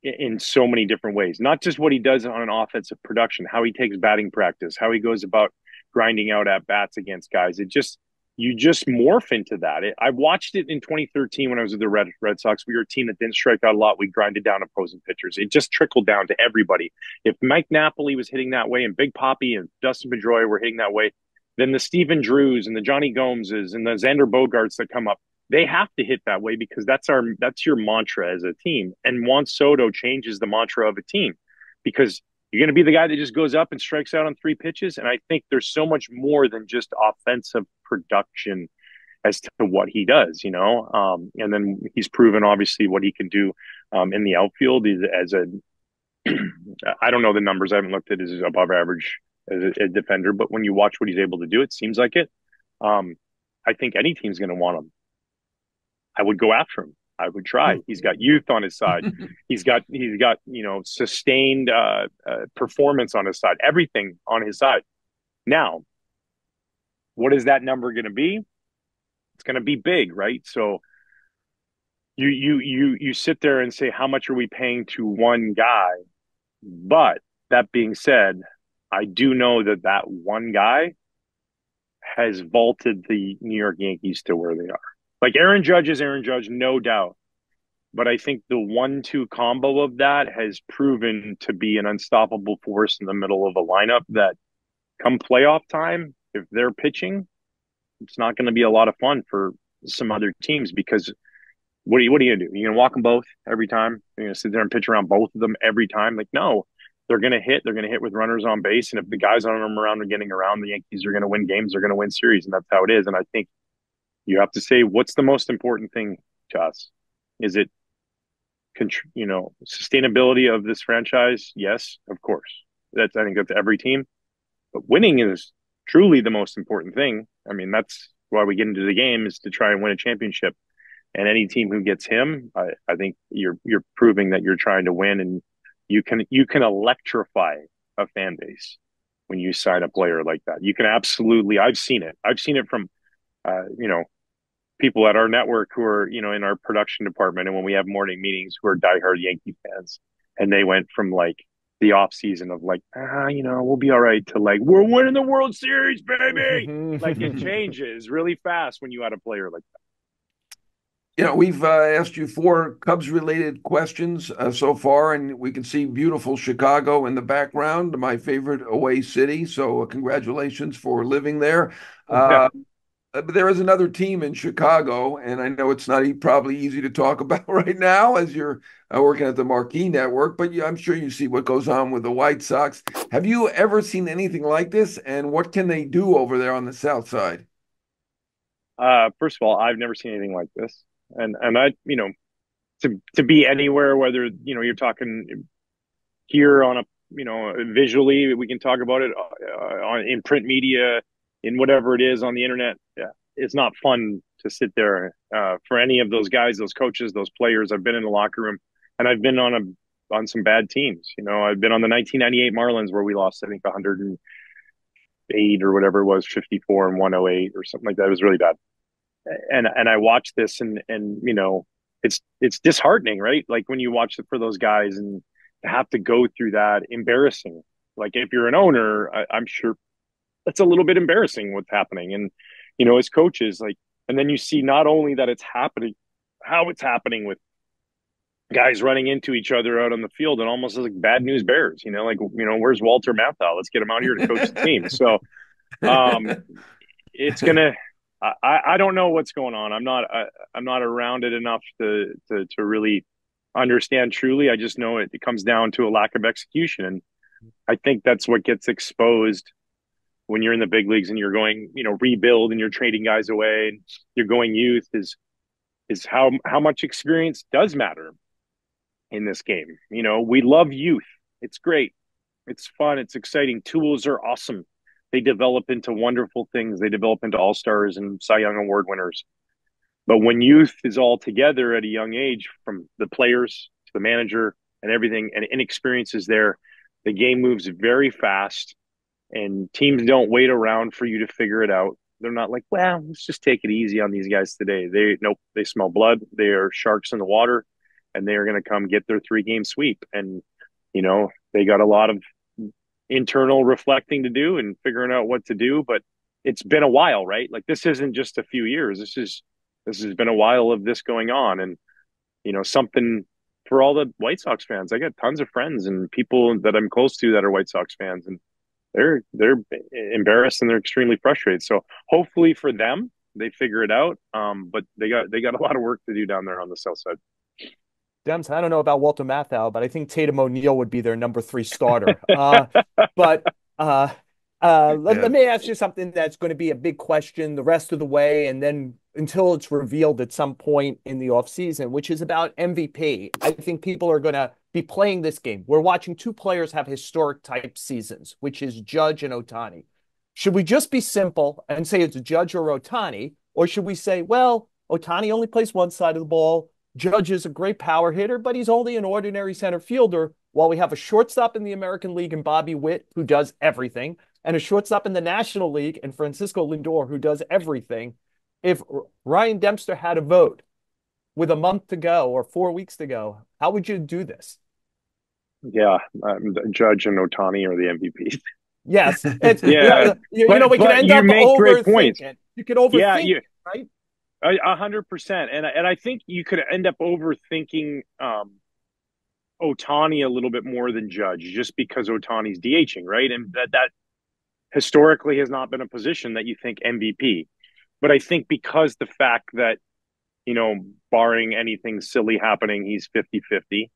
in so many different ways. Not just what he does on an offensive production, how he takes batting practice, how he goes about grinding out at bats against guys. You just morph into that. I watched it in 2013 when I was with the Red Sox. We were a team that didn't strike out a lot. We grinded down opposing pitchers. It just trickled down to everybody. If Mike Napoli was hitting that way, and Big Poppy and Dustin Pedroia were hitting that way, then the Stephen Drews and the Johnny Gomeses and the Xander Bogarts that come up, they have to hit that way because that's your mantra as a team. And Juan Soto changes the mantra of a team because you're going to be the guy that just goes up and strikes out on 3 pitches. And I think there's so much more than just offensive production as to what he does, and then he's proven obviously what he can do in the outfield as a, I don't know the numbers. I haven't looked at his above average as a defender, but when you watch what he's able to do, it seems like it. I think any team's going to want him. I would go after him. I would try. He's got youth on his side. He's got sustained performance on his side. Everything on his side. Now, what is that number going to be? It's going to be big, right? So you sit there and say, how much are we paying to one guy? But that being said, I do know that one guy has vaulted the New York Yankees to where they are. Like Aaron Judge is Aaron Judge, no doubt. But I think the 1-2 combo of that has proven to be an unstoppable force in the middle of a lineup that come playoff time, if they're pitching, it's not going to be a lot of fun for some other teams because what are you going to do? You're going to walk them both every time? You're going to sit there and pitch around both of them every time? Like, no, they're going to hit. They're going to hit with runners on base. And if the guys on them around are getting around, the Yankees are going to win games. They're going to win series. And that's how it is. And I think you have to say, what's the most important thing to us? Is it, sustainability of this franchise? Yes, of course. I think that's every team. But winning is truly the most important thing. I mean, that's why we get into the game, is to try and win a championship. And any team who gets him, I think you're proving that you're trying to win, and you can electrify a fan base when you sign a player like that. You can absolutely. I've seen it. I've seen it from people at our network who are in our production department, and when we have morning meetings, who are diehard Yankee fans, and they went from like the off season of like, we'll be all right, to like, we're winning the World Series, baby. Like, it changes really fast when you add a player like that. We've asked you 4 Cubs-related questions so far, and we can see beautiful Chicago in the background, my favorite away city. So congratulations for living there. But there is another team in Chicago, and I know it's not probably easy to talk about right now as you're working at the Marquee Network, but I'm sure you see what goes on with the White Sox. Have you ever seen anything like this, and what can they do over there on the South Side? First of all, I've never seen anything like this. And I, to be anywhere, whether, you're talking here on visually, we can talk about it in print media, in whatever it is on the internet. Yeah, it's not fun to sit there for any of those guys, those coaches, those players. I've been in the locker room, and I've been on some bad teams. I've been on the 1998 Marlins where we lost, I think, 108 or whatever it was, 54 and 108 or something like that. It was really bad. And I watched this, and it's disheartening, right? Like when you watch it for those guys and to have to go through that, embarrassing. Like if you're an owner, I'm sure that's a little bit embarrassing what's happening. And as coaches, like, and then you see not only that it's happening, how it's happening with guys running into each other out on the field, and almost like bad news bears. Where's Walter Matthau? Let's get him out here to coach the team. So it's gonna. I don't know what's going on. I'm not around it enough to really understand truly. I just know it comes down to a lack of execution, and I think that's what gets exposed when you're in the big leagues and you're going, rebuild, and you're trading guys away and you're going youth, is how much experience does matter in this game. We love youth. It's great. It's fun. It's exciting. Tools are awesome. They develop into wonderful things. They develop into all-stars and Cy Young Award winners. But when youth is all together at a young age, from the players to the manager and everything, and inexperience is there, the game moves very fast, and teams don't wait around for you to figure it out. They're not like, well, let's just take it easy on these guys today. They smell blood. They are sharks in the water, and they are going to come get their 3-game sweep. And, they got a lot of internal reflecting to do and figuring out what to do, but it's been a while, right? Like, this isn't just a few years. This has been a while of this going on. And something for all the White Sox fans. I got tons of friends and people that I'm close to that are White Sox fans, and they're embarrassed and they're extremely frustrated. So hopefully for them, they figure it out. But they got a lot of work to do down there on the South Side. Dems, I don't know about Walter Matthau, but I think Tatum O'Neal would be their number 3 starter. Let me ask you something that's going to be a big question the rest of the way, and then until it's revealed at some point in the offseason, which is about MVP. I think people are going to be playing this game. We're watching 2 players have historic type seasons, which is Judge and Ohtani. Should we just be simple and say it's Judge or Ohtani, or should we say, well, Ohtani only plays one side of the ball, Judge is a great power hitter, but he's only an ordinary center fielder, while we have a shortstop in the American League in Bobby Witt, who does everything, and a shortstop in the National League in Francisco Lindor, who does everything. If Ryan Dempster had a vote with a month to go or 4 weeks to go, how would you do this? Yeah, Judge and Otani are the MVPs. Yes, it's Yeah, we could but end you up make great points. overthinking. You could Yeah, overthink, you right? 100%, and I think you could end up overthinking Otani a little bit more than Judge, just because Otani's DHing, right? And that historically has not been a position that you think MVP. But I think because the fact that, barring anything silly happening, he's 50-50.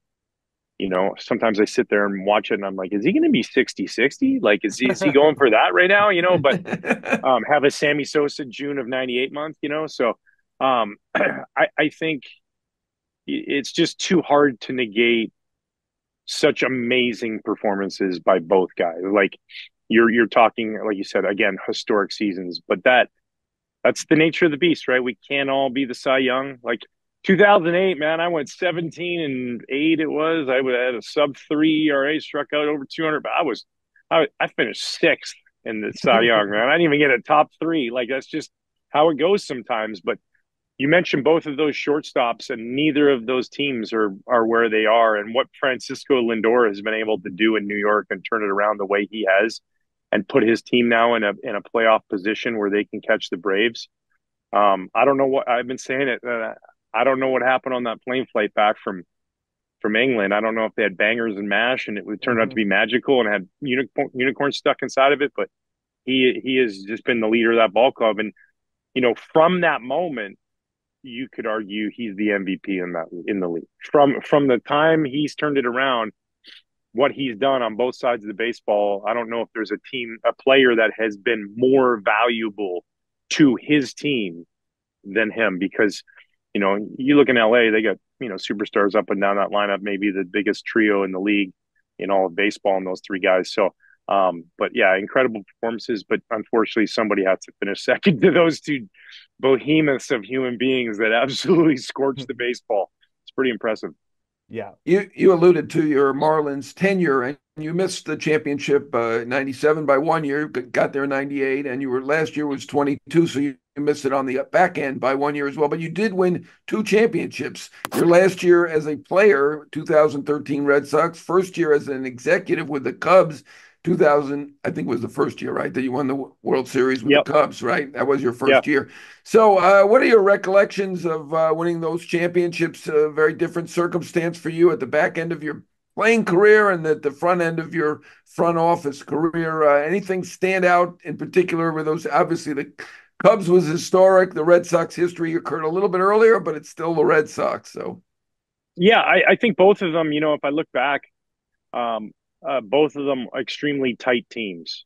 Sometimes I sit there and watch it and I'm like, is he going to be 60-60? Like, is he going for that right now? But have a Sammy Sosa June of 98 month, So I think it's just too hard to negate such amazing performances by both guys. Like you're talking, like you said, again, historic seasons, but that's the nature of the beast, right? We can't all be the Cy Young. Like 2008, man, I went 17-8. It was. I had a sub-3 ERA, struck out over 200. But I finished sixth in the Cy Young, man. I didn't even get a top three. Like that's just how it goes sometimes. But you mentioned both of those shortstops, and neither of those teams are where they are. And what Francisco Lindor has been able to do in New York and turn it around the way he has, and put his team now in a playoff position where they can catch the Braves. I don't know what I've been saying it. I don't know what happened on that plane flight back from England. I don't know if they had bangers and mash and it would turn out to be magical and had unicorn stuck inside of it. But he has just been the leader of that ball club. And from that moment, you could argue he's the MVP in the league. From the time he's turned it around, what he's done on both sides of the baseball, I don't know if there's a player that has been more valuable to his team than him, because, you look in LA, they got, superstars up and down that lineup, maybe the biggest trio in the league in all of baseball, and those three guys. So, but yeah, incredible performances, but unfortunately somebody has to finish second to those two behemoths of human beings that absolutely scorched the baseball. It's pretty impressive. Yeah. You alluded to your Marlins tenure, and you missed the championship 97 by 1 year, got there in 98, and last year was 22, so you missed it on the back end by 1 year as well. But you did win two championships. Your last year as a player, 2013 Red Sox, first year as an executive with the Cubs, 2000, I think was the first year, right, that you won the World Series with Yep. the Cubs, right? That was your Yeah. first year. So what are your recollections of winning those championships? A very different circumstance for you at the back end of your playing career and at the front end of your front office career. Anything stand out in particular with those? Obviously, the Cubs was historic. The Red Sox history occurred a little bit earlier, but it's still the Red Sox. So, Yeah, I think both of them, if I look back, both of them extremely tight teams.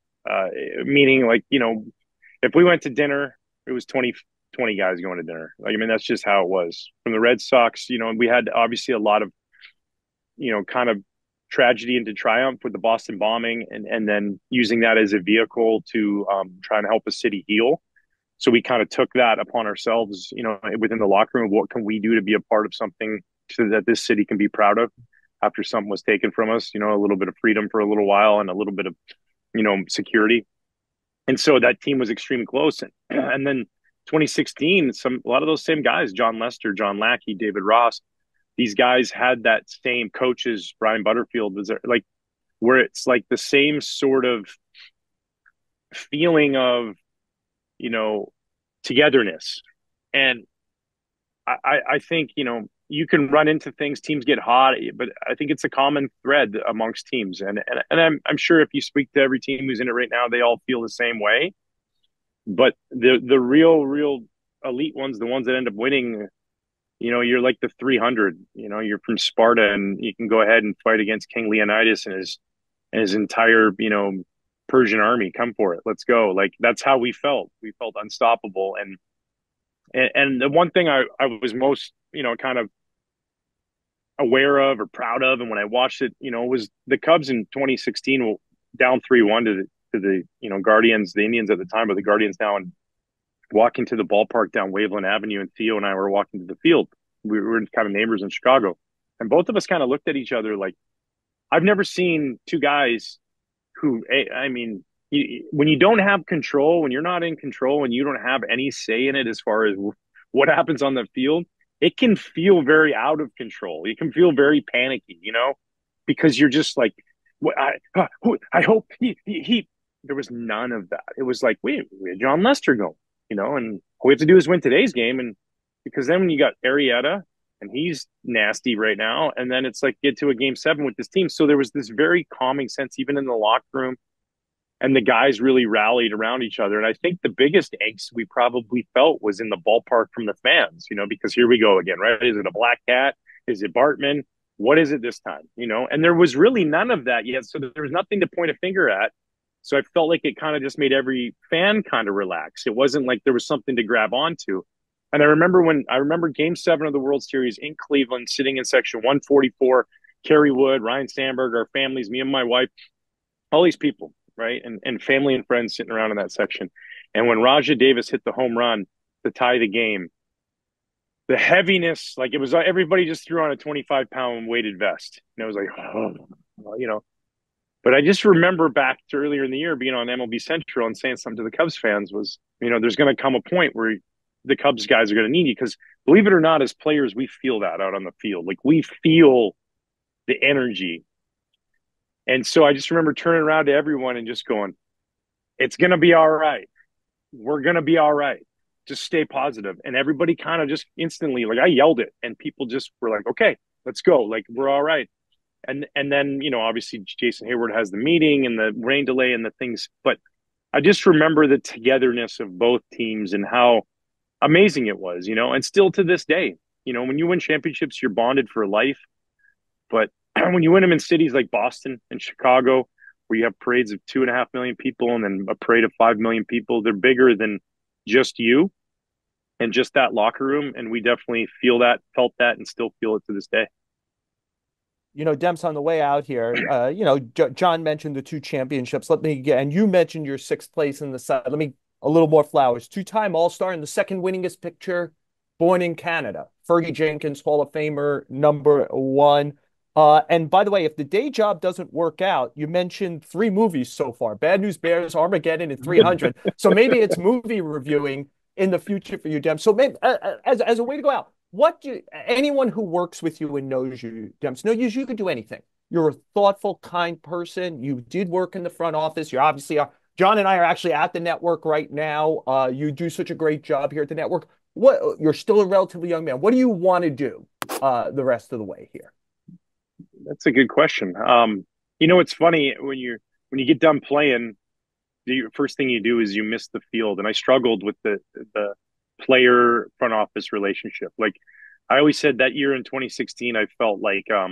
Meaning, like, if we went to dinner, it was 20 guys going to dinner. Like, I mean, that's just how it was. From the Red Sox, we had obviously a lot of, kind of tragedy into triumph with the Boston bombing, and then using that as a vehicle to try and help a city heal. So we kind of took that upon ourselves, within the locker room. What can we do to be a part of something so that this city can be proud of after something was taken from us? A little bit of freedom for a little while and a little bit of, security. And so that team was extremely close. And then 2016, a lot of those same guys, John Lester, John Lackey, David Ross, these guys had that same coaches. Brian Butterfield was there, like, where it's like the same sort of feeling of, togetherness. And I think, you can run into things, teams get hot, but I think it's a common thread amongst teams. And I'm sure if you speak to every team who's in it right now, they all feel the same way. But the real elite ones, the ones that end up winning, you're like the 300, you're from Sparta, and you can go ahead and fight against King Leonidas and his entire, Persian army. Come for it. Let's go. Like, that's how we felt. We felt unstoppable. And the one thing I was most, kind of aware of or proud of, and when I watched it, was the Cubs in 2016 down 3-1 to the Guardians, the Indians at the time, but the Guardians now, and walking to the ballpark down Waveland Avenue, and Theo and I were walking to the field. We were kind of neighbors in Chicago, and both of us kind of looked at each other like, I've never seen two guys who, I mean, when you don't have control, when you're not in control and you don't have any say in it as far as what happens on the field, it can feel very out of control. It can feel very panicky, because you're just like, I hope he. There was none of that. It was like, we had John Lester go, and all we have to do is win today's game. And because then when you got Arrieta, and he's nasty right now, and then it's like get to a game 7 with this team. So there was this very calming sense, even in the locker room, and the guys really rallied around each other. And I think the biggest angst we probably felt was in the ballpark from the fans, because here we go again, right? Is it a black cat? Is it Bartman? What is it this time? And there was really none of that yet. So there was nothing to point a finger at. So I felt like it kind of just made every fan kind of relax. It wasn't like there was something to grab onto. And I remember game 7 of the World Series in Cleveland, sitting in section 144, Kerry Wood, Ryan Sandberg, our families, me and my wife, all these people, right? And family and friends sitting around in that section. And when Rajah Davis hit the home run to tie the game, the heaviness, like it was everybody just threw on a 25-pound weighted vest. And it was like, But I just remember back to earlier in the year being on MLB Central and saying something to the Cubs fans was, there's going to come a point where the Cubs guys are going to need you, because believe it or not, as players, we feel that out on the field. Like we feel the energy. And so I just remember turning around to everyone and just going, it's going to be all right. We're going to be all right. Just stay positive. And everybody kind of just instantly, like I yelled it, and people just were like, okay, let's go. Like we're all right. And then, obviously Jason Hayward has the meeting and the rain delay and the things, but I just remember the togetherness of both teams and how amazing it was, and still to this day, when you win championships, you're bonded for life. But when you win them in cities like Boston and Chicago, where you have parades of 2.5 million people and then a parade of 5 million people, they're bigger than just you and just that locker room. And we definitely felt that, and still feel it to this day. Demps, on the way out here, John mentioned the 2 championships. And you mentioned your 6th place in the side. A little more flowers. 2-time All-Star and the second winningest pitcher born in Canada. Fergie Jenkins, Hall of Famer, number 1. And by the way, if the day job doesn't work out, you mentioned 3 movies so far: Bad News Bears, Armageddon, and 300. So maybe it's movie reviewing in the future for you, Demps. So maybe, as a way to go out, anyone who works with you and knows you, Demps, knows you could do anything. You're a thoughtful, kind person. You did work in the front office. You're obviously, John and I are actually at the network right now. You do such a great job here at the network. You're still a relatively young man. What do you want to do the rest of the way here? That's a good question. It's funny when you get done playing, the first thing you do is you miss the field. And I struggled with the player front office relationship. Like I always said, that year in 2016, I felt like a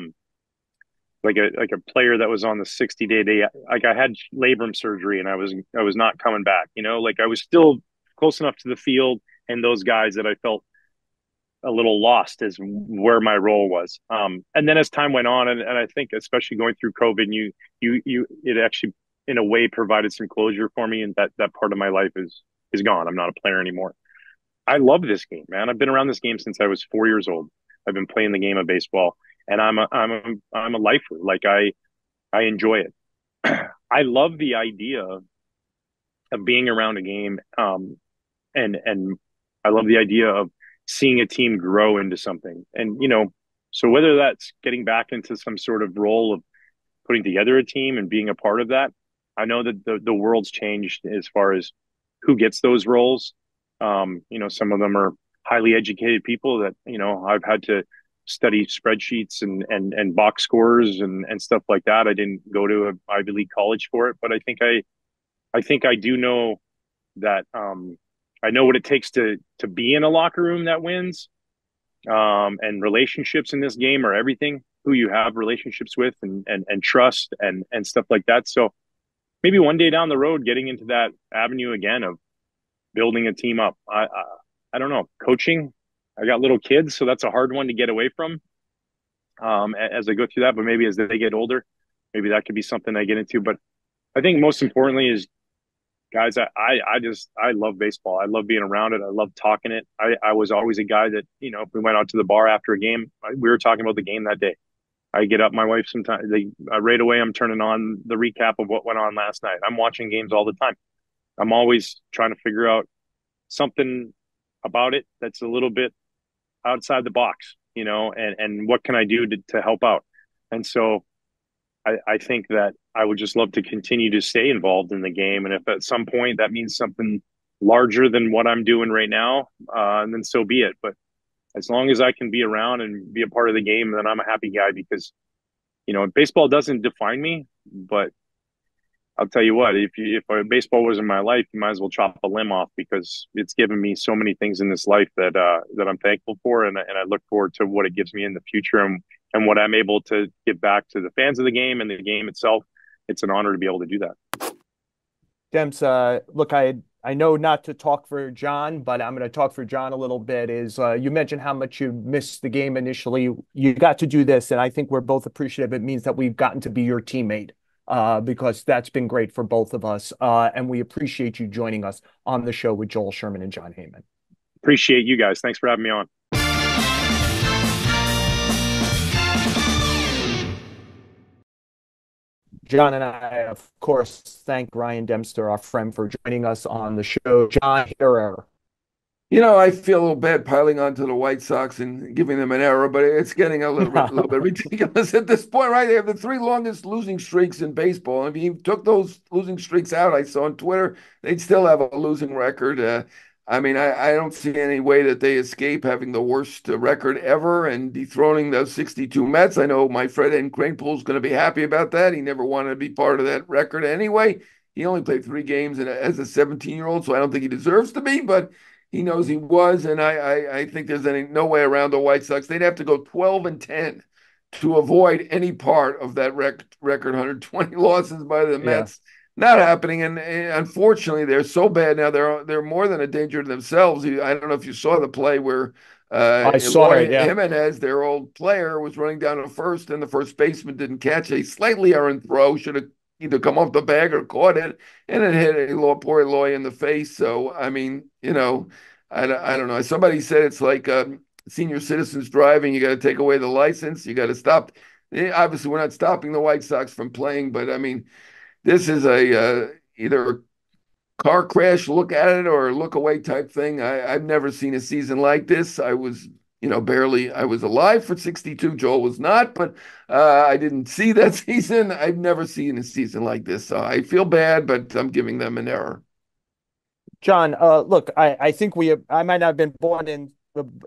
player that was on the 60-day. Like I had labrum surgery and I was not coming back. Like I was still close enough to the field and those guys that I felt a little lost as where my role was. And then as time went on, and I think especially going through COVID, it actually in a way provided some closure for me, and that part of my life is gone. I'm not a player anymore. I love this game, man. I've been around this game since I was 4 years old. I've been playing the game of baseball, and I'm a lifer. Like I enjoy it. I love the idea of being around a game, and I love the idea of seeing a team grow into something. And so whether that's getting back into some sort of role of putting together a team and being a part of that, I know that the world's changed as far as who gets those roles. Some of them are highly educated people that, I've had to study spreadsheets and box scores and stuff like that. I didn't go to an Ivy League college for it, but I think I do know that, I know what it takes to be in a locker room that wins. And relationships in this game are everything. Who you have relationships with and trust and stuff like that. So maybe one day down the road, getting into that avenue again of building a team up. I don't know. Coaching. I got little kids, so that's a hard one to get away from as I go through that. But maybe as they get older, maybe that could be something I get into. But I think most importantly is guys, I love baseball. I love being around it. I love talking it. I was always a guy that, if we went out to the bar after a game, we were talking about the game that day. I get up, my wife sometimes right away. I'm turning on the recap of what went on last night. I'm watching games all the time. I'm always trying to figure out something about it that's a little bit outside the box, and what can I do to help out? And so I think that I would just love to continue to stay involved in the game. And if at some point that means something larger than what I'm doing right now, then so be it. But as long as I can be around and be a part of the game, then I'm a happy guy because, baseball doesn't define me, but I'll tell you what, if baseball was in my life, you might as well chop a limb off because it's given me so many things in this life that I'm thankful for, and I look forward to what it gives me in the future and what I'm able to give back to the fans of the game and the game itself. It's an honor to be able to do that. Demps, look, I know not to talk for John, but I'm going to talk for John a little bit. Is you mentioned how much you missed the game initially. You got to do this, and I think we're both appreciative. It means that we've gotten to be your teammate because that's been great for both of us. And we appreciate you joining us on the show with Joel Sherman and Jon Heyman. Appreciate you guys. Thanks for having me on. John and I, of course, thank Ryan Dempster, our friend, for joining us on the show. John, here. I feel a little bad piling onto the White Sox and giving them an error, but it's getting a little bit ridiculous at this point, right? They have the three longest losing streaks in baseball. If you took those losing streaks out, I saw on Twitter, they'd still have a losing record. I don't see any way that they escape having the worst record ever and dethroning those 62 Mets. I know my friend Ed Kranepool's going to be happy about that. He never wanted to be part of that record anyway. He only played 3 games as a 17-year-old, so I don't think he deserves to be, but he knows he was, and I think there's no way around the White Sox. They'd have to go 12-10 to avoid any part of that record 120 losses by the Yeah, Mets. Not happening, and unfortunately, they're so bad now. They're more than a danger to themselves. I don't know if you saw the play where I saw Eloy it. Yeah. Jimenez, their old player, was running down to first, and the first baseman didn't catch a slightly errant throw. Should have either come off the bag or caught it, and it hit poor Eloy in the face. So, I don't know. Somebody said it's like senior citizens driving. You got to take away the license. You got to stop. Obviously, we're not stopping the White Sox from playing, but this is either a car crash, look at it, or look away type thing. I've never seen a season like this. I was, barely, I was alive for 62. Joel was not, but I didn't see that season. I've never seen a season like this. So I feel bad, but I'm giving them an error. John, look, I think I might not have been born in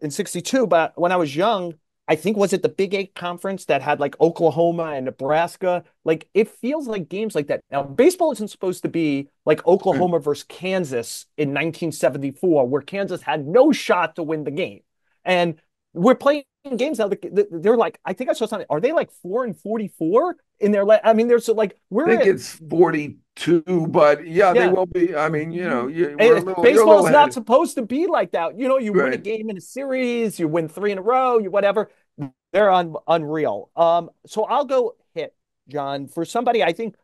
62, but when I was young, I think was it the Big Eight conference that had like Oklahoma and Nebraska? Like it feels like games like that. Now, baseball isn't supposed to be like Oklahoma versus Kansas in 1974, where Kansas had no shot to win the game. And we're playing games now. They're like, I think I saw something. Are they like 4-44 in their? There's like I think it's 42, but yeah, they yeah. will be. You're a Baseball's little not ahead. supposed to be like that. You win a Right. game in a series, you win three in a row, you whatever. They're unreal. So I'll go hit, John, for somebody I think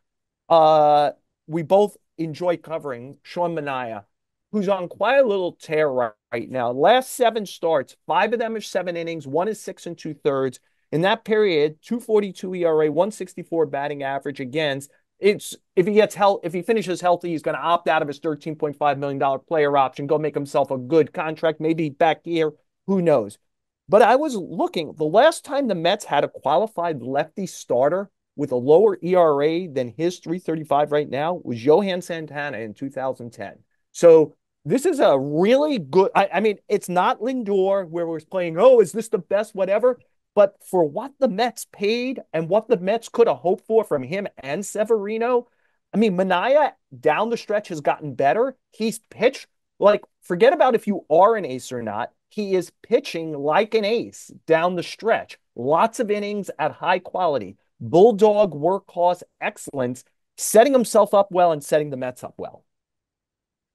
we both enjoy covering, Sean Manaea, who's on quite a little tear right now. Last 7 starts, 5 of them are 7 innings, one is 6 and 2/3. In that period, 2.42 ERA, 164 batting average against. It's if he finishes healthy, he's going to opt out of his $13.5 million player option, go make himself a good contract, maybe back here, who knows. But I was looking, the last time the Mets had a qualified lefty starter with a lower ERA than his 335 right now was Johan Santana in 2010. So this is a really good, it's not Lindor where we're playing, oh, is this the best, whatever. But for what the Mets paid and what the Mets could have hoped for from him and Severino, Manaea down the stretch has gotten better. He's pitched like, forget about if you are an ace or not. He is pitching like an ace down the stretch. Lots of innings at high quality. Bulldog workhorse excellence, setting himself up well and setting the Mets up well.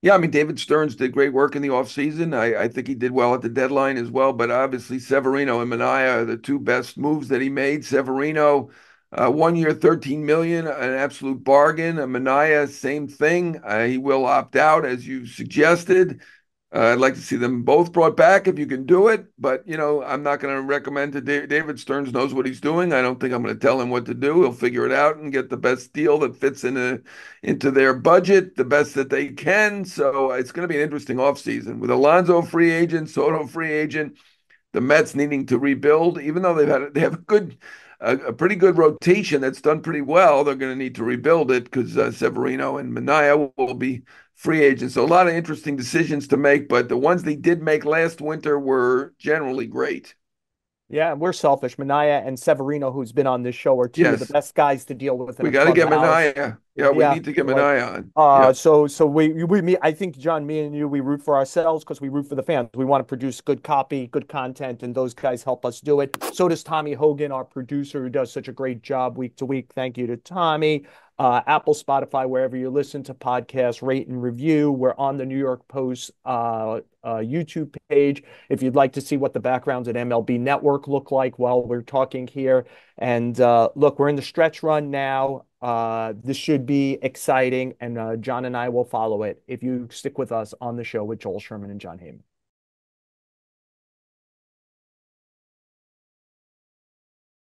Yeah, David Stearns did great work in the offseason. I think he did well at the deadline as well, but obviously Severino and Manaea are the two best moves that he made. Severino, 1 year, 13 million, an absolute bargain. Mania, same thing. He will opt out, as you suggested. I'd like to see them both brought back if you can do it, but I'm not going to recommend to David Stearns knows what he's doing. I don't think I'm going to tell him what to do. He'll figure it out and get the best deal that fits into their budget, the best that they can. So it's going to be an interesting offseason with Alonso free agent, Soto free agent, the Mets needing to rebuild, even though they have a pretty good rotation that's done pretty well. They're going to need to rebuild it because Severino and Mania will be free agents. So a lot of interesting decisions to make, but the ones they did make last winter were generally great. Yeah, we're selfish. Mania and Severino, who's been on this show, are two of the Yes, best guys to deal with in we a got to get clubhouse. Mania. Yeah, we Yeah, need to get like Mania on. Yeah. so me, I think John, me and you, we root for ourselves because we root for the fans. We want to produce good copy, good content, and those guys help us do it. So does Tommy Hogan, our producer, who does such a great job week to week. Thank you to Tommy. Apple, Spotify, wherever you listen to podcasts, rate and review. We're on the New York Post YouTube page if you'd like to see what the backgrounds at MLB Network look like while we're talking here. And look, we're in the stretch run now. This should be exciting, and John and I will follow it if you stick with us on the show with Joel Sherman and Jon Heyman.